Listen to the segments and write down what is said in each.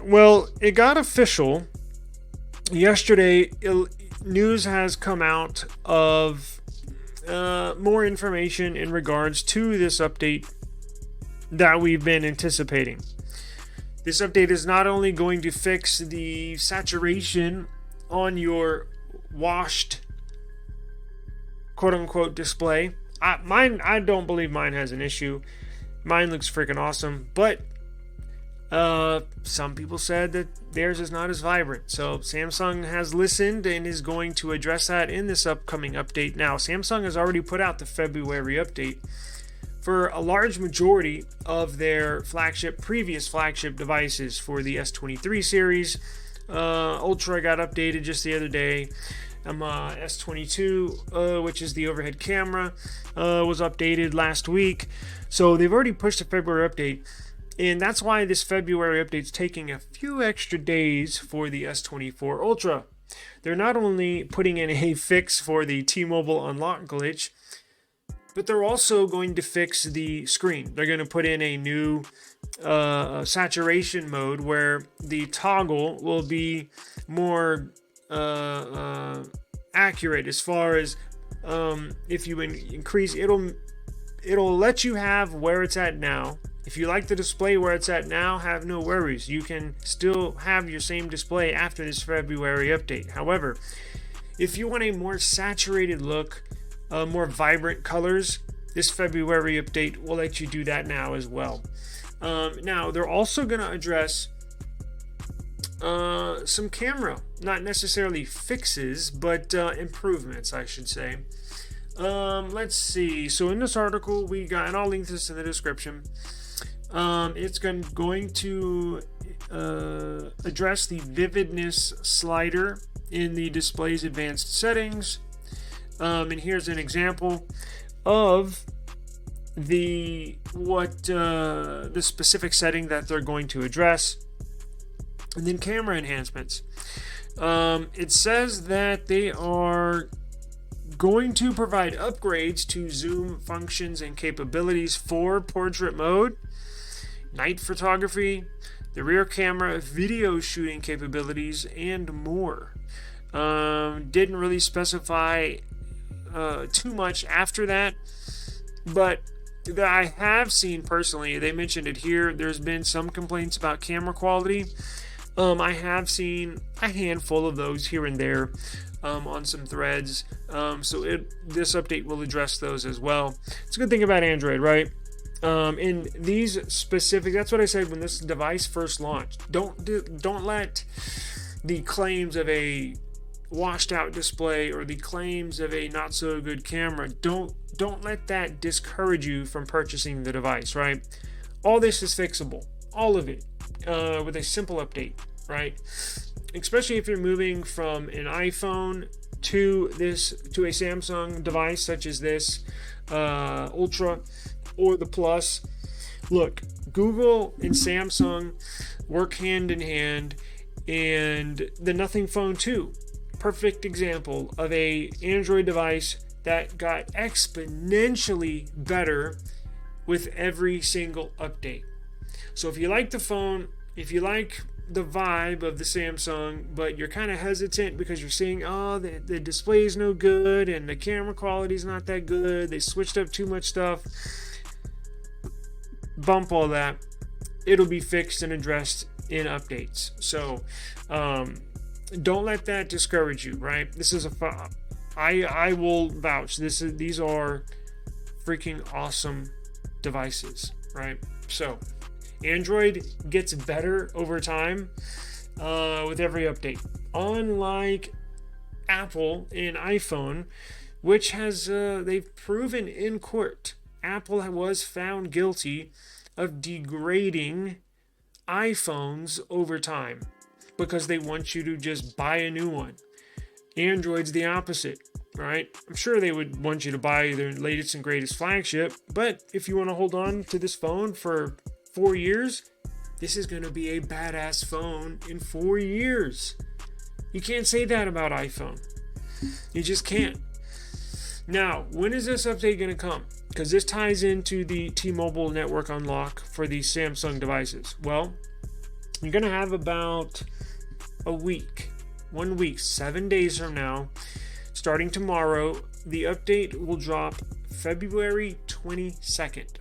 Well, it got official yesterday. News has come out of more information in regards to this update that we've been anticipating. This update is not only going to fix the saturation on your washed quote-unquote display. I don't believe mine has an issue. Mine looks freaking awesome, but some people said that theirs is not as vibrant. So Samsung has listened and is going to address that in this upcoming update. Now, Samsung has already put out the February update for a large majority of their previous flagship devices for the S23 series. Ultra got updated just the other day. S22, which is the overhead camera, was updated last week. So they've already pushed the February update. And that's why this February update's taking a few extra days for the S24 Ultra. They're not only putting in a fix for the T-Mobile unlock glitch, but they're also going to fix the screen. They're going to put in a new saturation mode where the toggle will be more accurate as far as if you increase, it'll let you have where it's at now. If you like the display where it's at now, have no worries. You can still have your same display after this February update. However, if you want a more saturated look, more vibrant colors, this February update will let you do that now as well. Now, they're also going to address some camera, not necessarily fixes, but improvements, I should say. Let's see. So in this article, we got, and I'll link this in the description. It's going to address the vividness slider in the display's advanced settings. And here's an example of the specific setting that they're going to address. And then camera enhancements. It says that they are going to provide upgrades to zoom functions and capabilities for portrait mode, night photography, the rear camera, video shooting capabilities, and more. Didn't really specify too much after that, but that I have seen personally, they mentioned it here, there's been some complaints about camera quality. I have seen a handful of those here and there on some threads, so this update will address those as well. It's a good thing about Android, right? In these specific, that's what I said when this device first launched. Don't let the claims of a washed out display or the claims of a not so good camera, don't let that discourage you from purchasing the device, right? All this is fixable, all of it, with a simple update, right? Especially if you're moving from an iPhone to a Samsung device such as this Ultra or the Plus. Look, Google and Samsung work hand in hand, and the Nothing Phone 2, perfect example of a Android device that got exponentially better with every single update. So if you like the phone, if you like the vibe of the Samsung, but you're kind of hesitant because you're seeing, the display is no good and the camera quality is not that good, they switched up too much stuff, bump all that. It'll be fixed and addressed in updates. So don't let that discourage you, right? This is I will vouch, these are freaking awesome devices, right? So Android gets better over time with every update, unlike Apple and iPhone, which has they've proven in court. Apple was found guilty of degrading iPhones over time because they want you to just buy a new one. Android's the opposite, right? I'm sure they would want you to buy their latest and greatest flagship, but if you want to hold on to this phone for 4 years, this is going to be a badass phone in 4 years. You can't say that about iPhone. You just can't. Now, when is this update going to come? Because this ties into the T-Mobile network unlock for the Samsung devices. Well, You're going to have about a week, 1 week, 7 days from now, starting tomorrow. The update will drop February 22nd,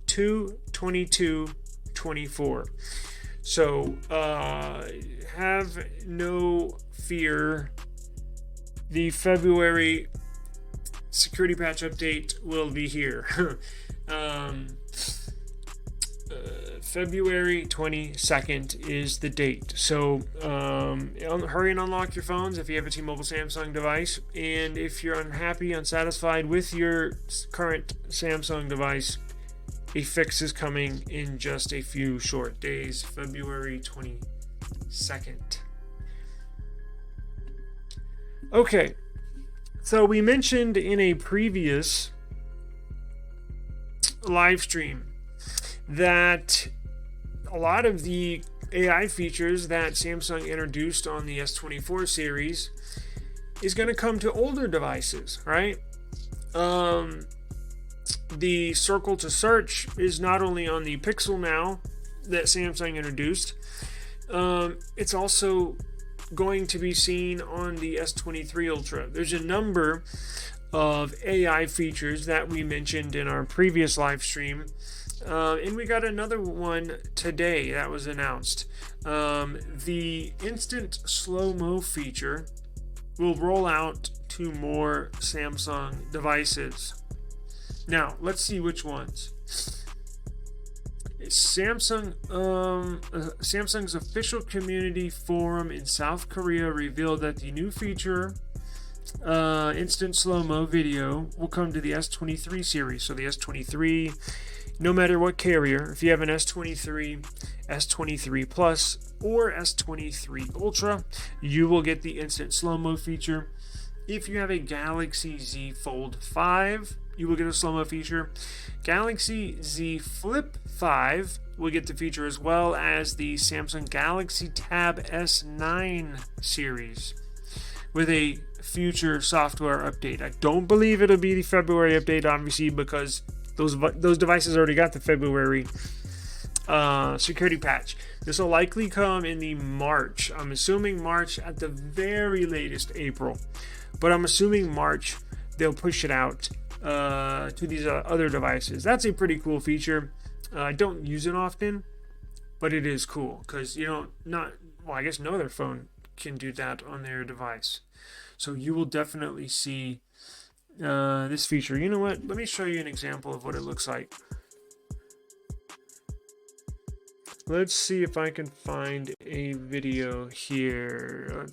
2/22/24. So have no fear. The February security patch update will be here. February 22nd is the date. So hurry and unlock your phones if you have a T-Mobile Samsung device. And if you're unhappy, unsatisfied with your current Samsung device, a fix is coming in just a few short days, February 22nd. Okay, so we mentioned in a previous live stream that a lot of the AI features that Samsung introduced on the S24 series is going to come to older devices, right? The circle to search is not only on the Pixel now that Samsung introduced, it's also going to be seen on the S23 Ultra. There's a number of AI features that we mentioned in our previous live stream, and we got another one today that was announced. The instant slow-mo feature will roll out to more Samsung devices. Now, let's see which ones. Samsung's official community forum in South Korea revealed that the new feature, instant slow-mo video, will come to the S23 series. So the S23, no matter what carrier, if you have an S23, S23 Plus, or S23 Ultra, you will get the instant slow-mo feature. If you have a Galaxy Z Fold 5, you will get a slow-mo feature. Galaxy Z Flip 5 will get the feature, as well as the Samsung Galaxy Tab S9 series with a future software update. I don't believe it'll be the February update, obviously, because those devices already got the February security patch. This will likely come in the March. I'm assuming March, at the very latest April, but I'm assuming March they'll push it out to these other devices. That's a pretty cool feature. I don't use it often, but it is cool because I guess no other phone can do that on their device. So you will definitely see this feature. You know what? Let me show you an example of what it looks like. Let's see if I can find a video here.